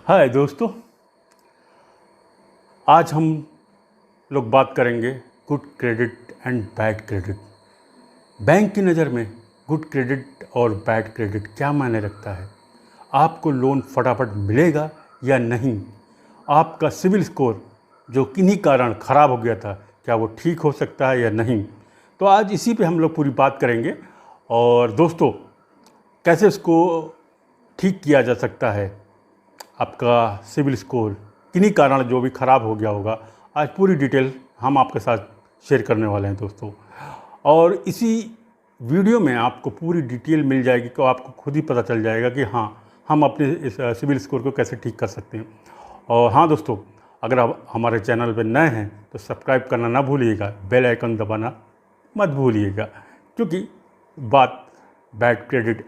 हाय दोस्तों, आज हम लोग बात करेंगे good credit and bad credit. Bank की नज़र में गुड क्रेडिट और बैड क्रेडिट क्या मायने रखता है? आपको लोन फटाफट मिलेगा या नहीं? आपका सिविल स्कोर जो किन्हीं कारण ख़राब हो गया था, क्या वो ठीक हो सकता है या नहीं? तो आज इसी पे हम लोग पूरी बात करेंगे। और दोस्तों, कैसे इसको ठीक किया जा सकता है? आपका सिविल स्कोर किन्हीं कारण जो भी ख़राब हो गया होगा, आज पूरी डिटेल हम आपके साथ शेयर करने वाले हैं दोस्तों। और इसी वीडियो में आपको पूरी डिटेल मिल जाएगी, तो आपको खुद ही पता चल जाएगा कि हाँ, हम अपने इस सिविल स्कोर को कैसे ठीक कर सकते हैं। और हाँ दोस्तों, अगर आप हमारे चैनल पर नए हैं तो सब्सक्राइब करना ना भूलिएगा, बेल आइकन दबाना मत भूलिएगा, क्योंकि बात बैड क्रेडिट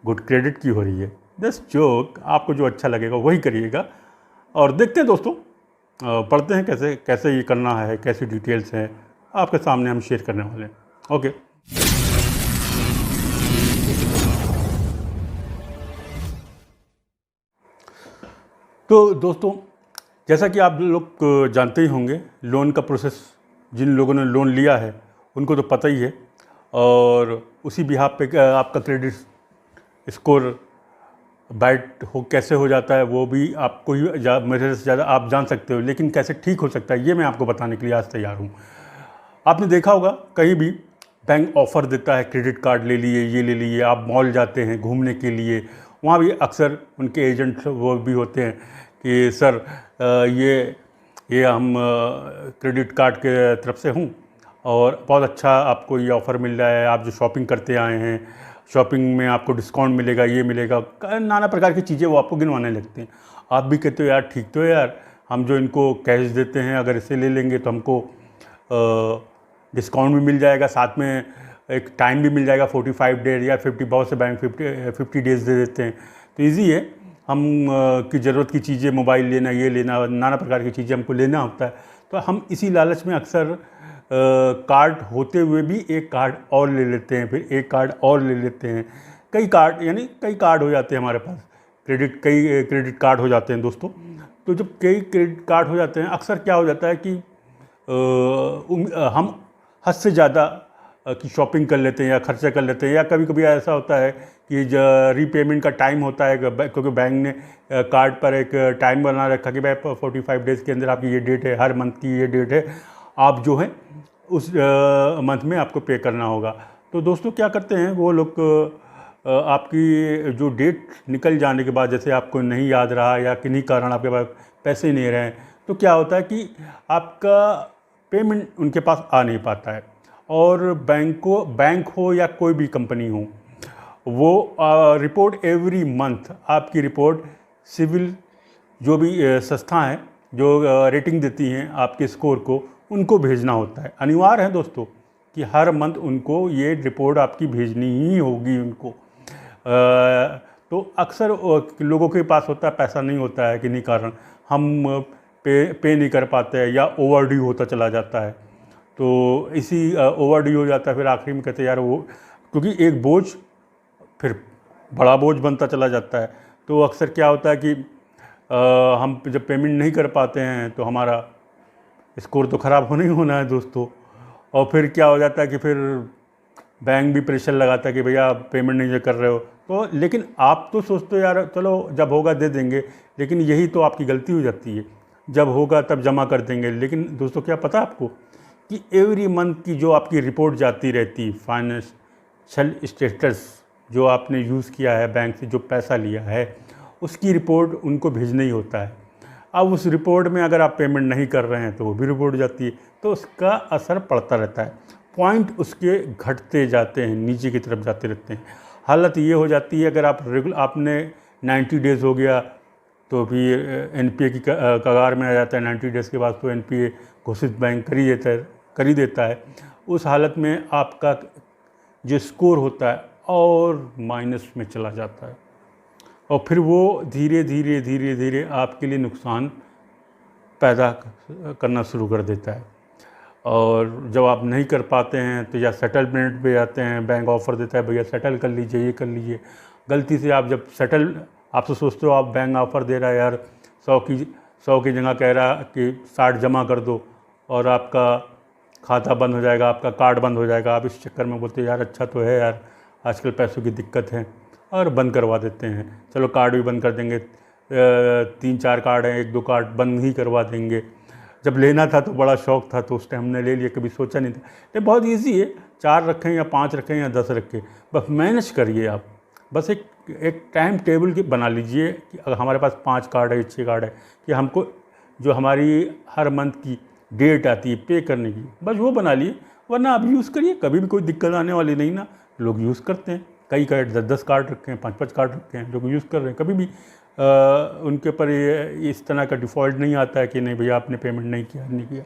गुड क्रेडिट की हो रही है। जस्ट जोक, आपको जो अच्छा लगेगा वही करिएगा। और देखते हैं दोस्तों, पढ़ते हैं कैसे कैसे ये करना है, कैसी डिटेल्स हैं आपके सामने हम शेयर करने वाले हैं। ओके, तो दोस्तों, जैसा कि आप लोग जानते ही होंगे, लोन का प्रोसेस जिन लोगों ने लोन लिया है उनको तो पता ही है। और उसी बिहाफ पे आपका क्रेडिट स्कोर बैड कैसे हो जाता है वो भी आपको ही मेरे से ज़्यादा आप जान सकते हो, लेकिन कैसे ठीक हो सकता है ये मैं आपको बताने के लिए आज तैयार हूँ। आपने देखा होगा कहीं भी बैंक ऑफ़र देता है, क्रेडिट कार्ड ले लिए, ये ले लिए। आप मॉल जाते हैं घूमने के लिए, वहाँ भी अक्सर उनके एजेंट वो भी होते हैं कि सर ये हम क्रेडिट कार्ड के तरफ से हूँ और बहुत अच्छा आपको ये ऑफ़र मिल रहा है, आप जो शॉपिंग करते आए हैं, शॉपिंग में आपको डिस्काउंट मिलेगा, ये मिलेगा, नाना प्रकार की चीज़ें वो आपको गिनवाने लगते हैं। आप भी कहते हो यार ठीक तो है यार, हम जो इनको कैश देते हैं अगर इसे ले लेंगे तो हमको डिस्काउंट भी मिल जाएगा, साथ में एक टाइम भी मिल जाएगा 45 डेज या 50, बहुत से बैंक 50 डेज़ दे देते हैं। तो ईजी है, हम की ज़रूरत की चीज़ें, मोबाइल लेना, ये लेना, नाना प्रकार की चीज़ें हमको लेना होता है, तो हम इसी लालच में अक्सर कार्ड होते हुए भी एक कार्ड और ले लेते हैं, फिर एक कार्ड और ले लेते हैं। कई कार्ड, यानी कई कार्ड हो जाते हैं हमारे पास, कई क्रेडिट कार्ड हो जाते हैं दोस्तों। तो जब कई क्रेडिट कार्ड हो जाते हैं, अक्सर क्या हो जाता है कि हम हद से ज़्यादा की शॉपिंग कर लेते हैं या खर्चा कर लेते हैं, या कभी कभी ऐसा होता है कि रीपेमेंट का टाइम होता है, क्योंकि बैंक ने कार्ड पर एक टाइम बना रखा कि भाई 45 डेज़ के अंदर आपकी ये डेट है, हर मंथ की ये डेट है, आप जो है उस मंथ में आपको पे करना होगा। तो दोस्तों क्या करते हैं वो लोग, आपकी जो डेट निकल जाने के बाद, जैसे आपको नहीं याद रहा या किन्हीं कारण आपके पास पैसे नहीं रहे, तो क्या होता है कि आपका पेमेंट उनके पास आ नहीं पाता है। और बैंक हो या कोई भी कंपनी हो, वो रिपोर्ट एवरी मंथ आपकी रिपोर्ट सिविल जो भी संस्था हैं जो रेटिंग देती हैं आपके स्कोर को, उनको भेजना होता है। अनिवार्य है दोस्तों कि हर मंथ उनको ये रिपोर्ट आपकी भेजनी ही होगी उनको। तो अक्सर लोगों के पास होता है, पैसा नहीं होता है, किन्हीं कारण हम पे नहीं कर पाते हैं या ओवर ड्यू होता चला जाता है। तो इसी ओवर ड्यू हो जाता है, फिर आखिरी में कहते हैं यार वो, क्योंकि एक बोझ फिर बड़ा बोझ बनता चला जाता है। तो अक्सर क्या होता है कि हम जब पेमेंट नहीं कर पाते हैं तो हमारा स्कोर तो ख़राब होना ही होना है दोस्तों। और फिर क्या हो जाता है कि फिर बैंक भी प्रेशर लगाता है कि भैया आप पेमेंट नहीं कर रहे हो, तो लेकिन आप तो सोचते हो यार चलो जब होगा दे देंगे, लेकिन यही तो आपकी गलती हो जाती है, जब होगा तब जमा कर देंगे। लेकिन दोस्तों क्या पता आपको कि एवरी मंथ की जो आपकी रिपोर्ट जाती रहती, फाइनेंशियल स्टेटस जो आपने यूज़ किया है, बैंक से जो पैसा लिया है, उसकी रिपोर्ट उनको भेजना ही होता है। अब उस रिपोर्ट में अगर आप पेमेंट नहीं कर रहे हैं तो वो भी रिपोर्ट जाती है, तो उसका असर पड़ता रहता है, पॉइंट उसके घटते जाते हैं, नीचे की तरफ जाते रहते हैं। हालत ये हो जाती है, अगर आपने 90 डेज़ हो गया तो फिर एनपीए की कगार में आ जाता है। 90 डेज़ के बाद तो एनपीए घोषित बैंक कर ही देता है। उस हालत में आपका जो स्कोर होता है और माइनस में चला जाता है, और फिर वो धीरे धीरे आपके लिए नुकसान पैदा करना शुरू कर देता है। और जब आप नहीं कर पाते हैं तो या सेटलमेंट पे जाते हैं, बैंक ऑफ़र देता है भैया सेटल कर लीजिए, ये कर लीजिए। गलती से आप जब सेटल आप तो सोचते हो आप बैंक ऑफ़र दे रहा है यार, 100 की जगह कह रहा कि 60 जमा कर दो और आपका खाता बंद हो जाएगा, आपका कार्ड बंद हो जाएगा। आप इस चक्कर में बोलते हो यार अच्छा तो है यार, आजकल पैसों की दिक्कत है, और बंद करवा देते हैं। चलो कार्ड भी बंद कर देंगे, 3-4 कार्ड हैं, 1-2 कार्ड बंद ही करवा देंगे। जब लेना था तो बड़ा शौक़ था, तो उस टाइम हमने ले लिया, कभी सोचा नहीं था। ये बहुत ईजी है, 4 रखें या 5 रखें या 10 रखें, बस मैनेज करिए आप। बस एक टाइम टेबल की बना लीजिए कि अगर हमारे पास 5 कार्ड है, 6 कार्ड है, कि हमको जो हमारी हर मंथ की डेट आती है पे करने की, बस वो बना लिए। वरना आप यूज़ करिए, कभी भी कोई दिक्कत आने वाली नहीं ना। लोग यूज़ करते हैं, कई कार्ड 10-10 कार्ड रखे हैं, 5-5 कार्ड रखे हैं, लोग यूज़ कर रहे हैं। कभी भी उनके ऊपर ये इस तरह का डिफ़ॉल्ट नहीं आता है कि नहीं भैया आपने पेमेंट नहीं किया।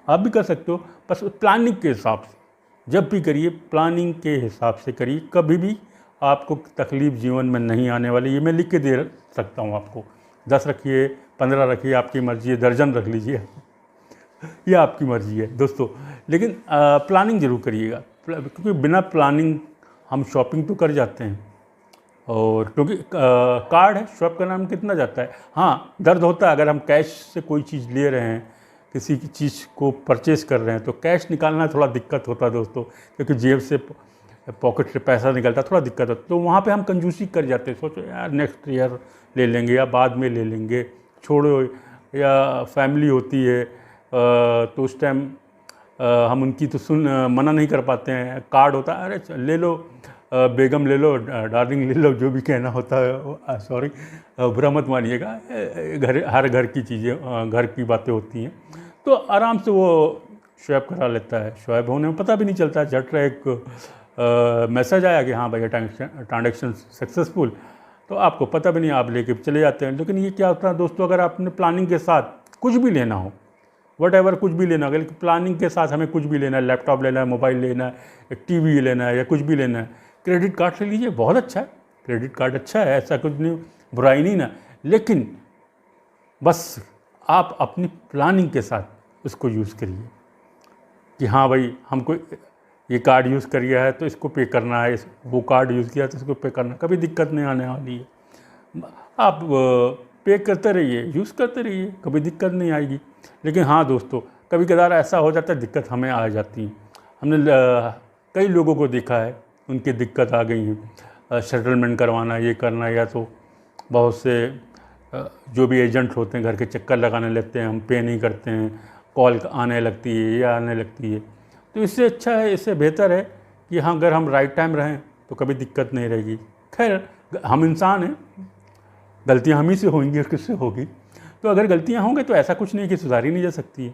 आप भी कर सकते हो, बस प्लानिंग के हिसाब से जब भी करिए, प्लानिंग के हिसाब से करिए। कभी भी आपको तकलीफ़ जीवन में नहीं आने वाली। ये मैं लिख के दे सकता हूँ आपको। 10 रखिए, 15 रखिए, आपकी मर्ज़ी है, दर्जन रख लीजिए, ये आपकी मर्ज़ी है दोस्तों। लेकिन प्लानिंग ज़रूर करिएगा, क्योंकि बिना प्लानिंग हम शॉपिंग तो कर जाते हैं, और क्योंकि कार्ड है, शॉप का नाम कितना जाता है। हाँ, दर्द होता है अगर हम कैश से कोई चीज़ ले रहे हैं, किसी की चीज़ को परचेज़ कर रहे हैं, तो कैश निकालना थोड़ा दिक्कत होता है दोस्तों, क्योंकि जेब से पॉकेट से पैसा निकलता थोड़ा दिक्कत होता है। तो वहाँ पे हम कंजूसी कर जाते हैं, सोचो यार नेक्स्ट ईयर ले लेंगे या बाद में ले लेंगे, छोड़ो। या फैमिली होती है तो उस टाइम हम उनकी तो मना नहीं कर पाते हैं। कार्ड होता है, अरे ले लो बेगम, ले लो डार्लिंग, ले लो, जो भी कहना होता है। सॉरी, बुरा मत मानिएगा, हर घर की चीज़ें, घर की बातें होती हैं। तो आराम से वो स्वैप करा लेता है, स्वैप होने में पता भी नहीं चलता। झट रहा एक मैसेज आया कि हाँ भैया ट्रांजेक्शन सक्सेसफुल, तो आपको पता भी नहीं, आप लेके चले जाते हैं। लेकिन ये क्या होता है दोस्तों, अगर आपने प्लानिंग के साथ कुछ भी लेना हो, वट कुछ भी लेना, अगर प्लानिंग के साथ हमें कुछ भी लेना है, लैपटॉप लेना है, मोबाइल लेना है, टीवी लेना है, या कुछ भी लेना है, क्रेडिट कार्ड से लीजिए, बहुत अच्छा है। क्रेडिट कार्ड अच्छा है, ऐसा कुछ नहीं, बुराई नहीं ना। लेकिन बस आप अपनी प्लानिंग के साथ उसको यूज़ करिए कि हाँ भाई हमको ये कार्ड यूज़ करिए है तो इसको पे करना है, वो कार्ड यूज़ किया तो इसको पे करना है, कभी दिक्कत नहीं आने वाली है। आप पे करते रहिए, यूज़ करते रहिए, कभी दिक्कत नहीं आएगी। लेकिन हाँ दोस्तों, कभी कभार ऐसा हो जाता है, दिक्कत हमें आ जाती है। हमने कई लोगों को देखा है, उनकी दिक्कत आ गई है, सेटलमेंट करवाना, ये करना, या तो बहुत से जो भी एजेंट होते हैं घर के चक्कर लगाने लगते हैं, हम पे नहीं करते हैं, कॉल आने लगती है, ये आने लगती है। तो इससे अच्छा है, इससे बेहतर है कि हाँ अगर हम राइट टाइम रहें तो कभी दिक्कत नहीं रहेगी। खैर हम इंसान हैं, गलतियाँ हम ही से होंगी और किससे होगी। तो अगर गलतियाँ होंगी तो ऐसा कुछ नहीं कि सुधारी नहीं जा सकती है।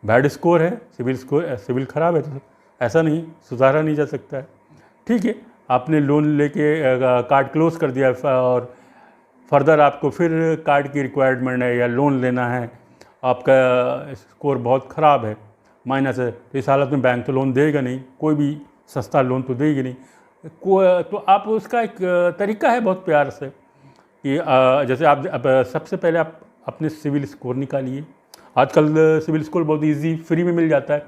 बैड स्कोर है, सिविल ख़राब है तो ऐसा नहीं सुधारा नहीं जा सकता है। ठीक है, आपने लोन लेके कार्ड क्लोज़ कर दिया और फर्दर आपको फिर कार्ड की रिक्वायरमेंट है या लोन लेना है, आपका स्कोर बहुत ख़राब है, माइनस है, तो इस हालत में बैंक तो लोन देगा नहीं, कोई भी सस्ता लोन तो देगी नहीं। तो आप उसका एक तरीका है बहुत प्यार से कि जैसे आप सबसे पहले आप अपने सिविल स्कोर निकालिए। आजकल सिविल स्कोर बहुत इजी फ्री में मिल जाता है,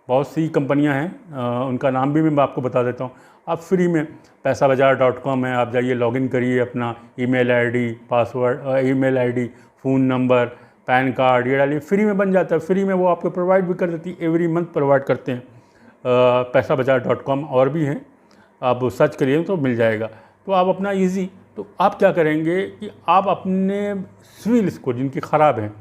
बहुत सी कंपनियां हैं, उनका नाम भी मैं आपको बता देता हूं। आप फ्री में पैसाबाजार.com है, आप जाइए, लॉगिन करिए, अपना email ID, password, email ID, phone number, pan card ये डालिए, फ्री में बन जाता है। फ्री में वो आपको प्रोवाइड भी कर देती है, एवरी मंथ प्रोवाइड करते हैं। पैसाबाजार.com और भी हैं, आप सर्च करिए तो मिल जाएगा। तो आप अपना ईजी, तो आप क्या करेंगे कि आप अपने सिविल स्कोर जिनके ख़राब हैं,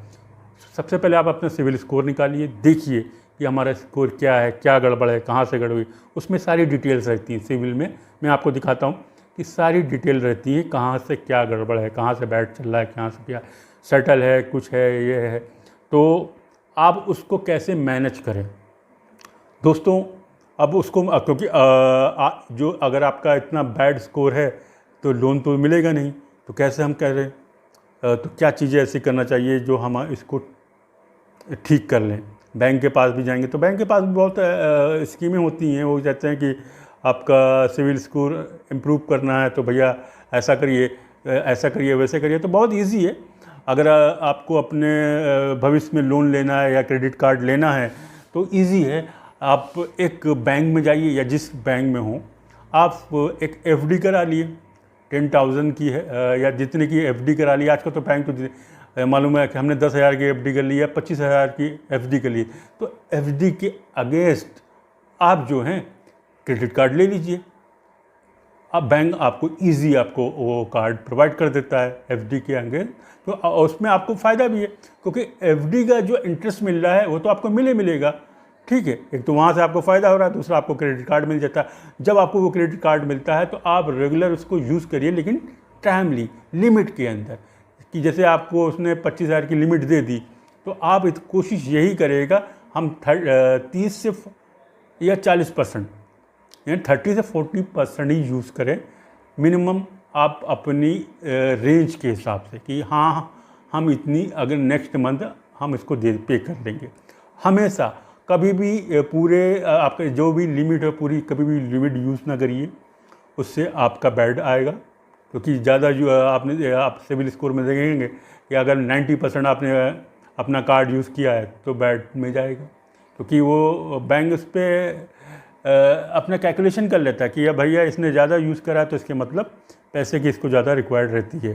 सबसे पहले आप अपना सिविल स्कोर निकालिए, देखिए कि हमारा स्कोर क्या है, क्या गड़बड़ है, कहाँ से गड़बड़ी। उसमें सारी डिटेल्स रहती हैं सिविल में, मैं आपको दिखाता हूँ कि सारी डिटेल रहती है, कहाँ से क्या गड़बड़ है, कहाँ से बैड चल रहा है, कहाँ से क्या सेटल है, कुछ है, ये है। तो आप उसको कैसे मैनेज करें दोस्तों। अब उसको क्योंकि जो अगर आपका इतना बैड स्कोर है तो लोन तो मिलेगा नहीं, तो कैसे हम कह रहे हैं, तो क्या चीज़ें ऐसी करना चाहिए जो हम इसको ठीक कर लें। बैंक के पास भी जाएंगे तो बैंक के पास भी बहुत स्कीमें होती हैं, वो कहते हैं कि आपका सिविल स्कोर इम्प्रूव करना है तो भैया ऐसा करिए, ऐसा करिए, वैसे करिए। तो बहुत इजी है, अगर आपको अपने भविष्य में लोन लेना है या क्रेडिट कार्ड लेना है तो इजी है। आप एक बैंक में जाइए या जिस बैंक में हो, आप एक एफडी करा लिए, 10,000 की है या जितने की एफडी करा ली, आजकल तो बैंक तो मालूम है कि हमने 10,000 की एफडी कर ली या 25,000 की एफडी कर ली, तो एफडी के अगेंस्ट आप जो हैं क्रेडिट कार्ड ले लीजिए। अब बैंक आपको इजी आपको वो कार्ड प्रोवाइड कर देता है एफडी के अगेंस्ट, तो उसमें आपको फ़ायदा भी है क्योंकि एफडी का जो इंटरेस्ट मिल रहा है वो तो आपको मिलेगा, ठीक है। एक तो वहाँ से आपको फ़ायदा हो रहा है, दूसरा आपको क्रेडिट कार्ड मिल जाता है। जब आपको वो क्रेडिट कार्ड मिलता है तो आप रेगुलर उसको यूज़ करिए, लेकिन टाइमली, लिमिट के अंदर। कि जैसे आपको उसने 25,000 की लिमिट दे दी, तो आप कोशिश यही करेगा हम 30 से या 40%, यानी 30 से 40% ही यूज़ करें मिनिमम, आप अपनी रेंज के हिसाब से कि हाँ हम इतनी अगर नेक्स्ट मंथ हम इसको पे कर देंगे। हमेशा कभी भी पूरे आपका जो भी लिमिट है पूरी कभी भी लिमिट यूज़ ना करिए, उससे आपका बैड आएगा। क्योंकि ज़्यादा जो आप सिविल स्कोर में देखेंगे कि अगर 90% आपने अपना कार्ड यूज़ किया है तो बैड में जाएगा, क्योंकि वो बैंक उस पर अपना कैलकुलेशन कर लेता है कि भैया इसने ज़्यादा यूज़ करा है तो इसके मतलब पैसे की इसको ज़्यादा रिक्वायर्ड रहती है।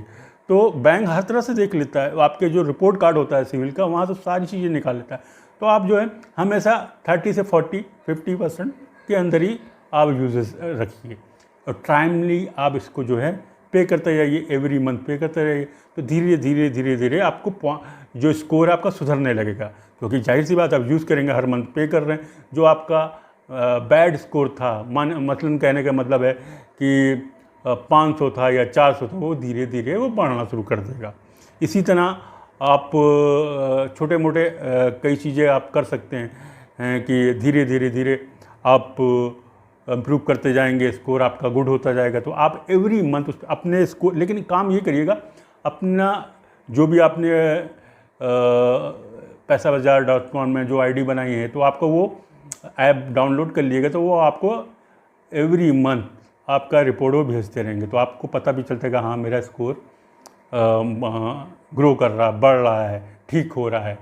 तो बैंक हर तरह से देख लेता है, आपके जो रिपोर्ट कार्ड होता है सिविल का वहाँ से सारी चीज़ें निकाल लेता है। तो आप जो है हमेशा 30 से 40-50% के अंदर ही आप यूजेस रखिए और टाइमली आप इसको जो है पे करते जाइए, एवरी मंथ पे करते रहिए। तो धीरे धीरे आपको जो स्कोर आपका सुधरने लगेगा, क्योंकि जाहिर सी बात आप यूज़ करेंगे, हर मंथ पे कर रहे हैं। जो आपका बैड स्कोर था, मतलब कहने का मतलब है कि 500 था या 400 था, वो धीरे धीरे वो बढ़ना शुरू कर देगा। इसी तरह आप छोटे मोटे कई चीज़ें आप कर सकते हैं कि धीरे धीरे आप इम्प्रूव करते जाएंगे, स्कोर आपका गुड होता जाएगा। तो आप एवरी मंथ उस अपने स्कोर, लेकिन काम ये करिएगा अपना जो भी आपने पैसाबाजार.com में जो आईडी बनाई है तो आपको वो ऐप डाउनलोड कर लिएगा, तो वो आपको एवरी मंथ आपका रिपोर्ट वो भेजते रहेंगे। तो आपको पता भी चलता है कि हाँ मेरा स्कोर ग्रो कर रहा, बढ़ रहा है, ठीक हो रहा है।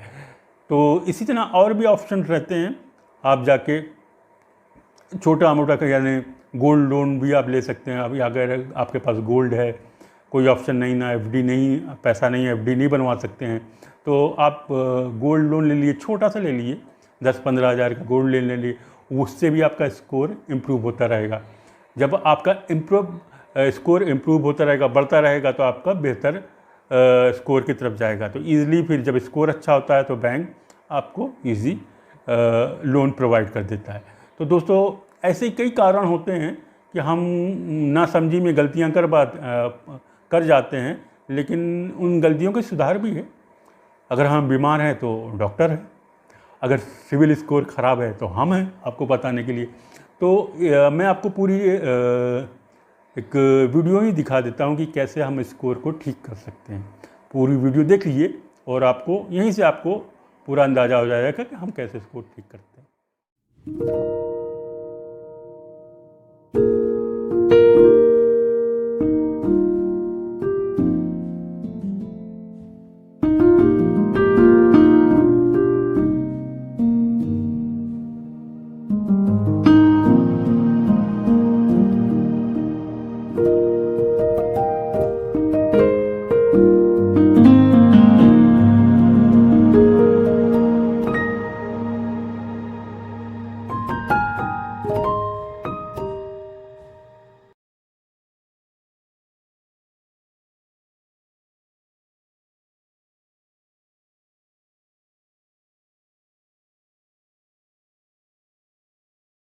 तो इसी तरह और भी ऑप्शन रहते हैं, आप जाके छोटा मोटा यानी गोल्ड लोन भी आप ले सकते हैं। अभी अगर आपके पास गोल्ड है, कोई ऑप्शन नहीं ना एफडी नहीं, पैसा नहीं, एफडी नहीं बनवा सकते हैं, तो आप गोल्ड लोन ले लिए, छोटा सा ले लिए, 10-15 हज़ार का गोल्ड ले लिए, उससे भी आपका स्कोर इम्प्रूव होता रहेगा। जब आपका स्कोर इम्प्रूव होता रहेगा, बढ़ता रहेगा, तो आपका बेहतर स्कोर की तरफ जाएगा। तो ईज़िली फिर जब स्कोर अच्छा होता है तो बैंक आपको ईज़ी लोन प्रोवाइड कर देता है। तो दोस्तों ऐसे कई कारण होते हैं कि हम नासमझी में गलतियां कर जाते हैं, लेकिन उन गलतियों के सुधार भी है। अगर हम बीमार हैं तो डॉक्टर है, अगर सिविल स्कोर ख़राब है तो हम हैं आपको बताने के लिए। तो मैं आपको पूरी एक वीडियो ही दिखा देता हूं कि कैसे हम स्कोर को ठीक कर सकते हैं। पूरी वीडियो देख लीजिए और आपको यहीं से आपको पूरा अंदाज़ा हो जाएगा कि हम कैसे स्कोर ठीक करते हैं।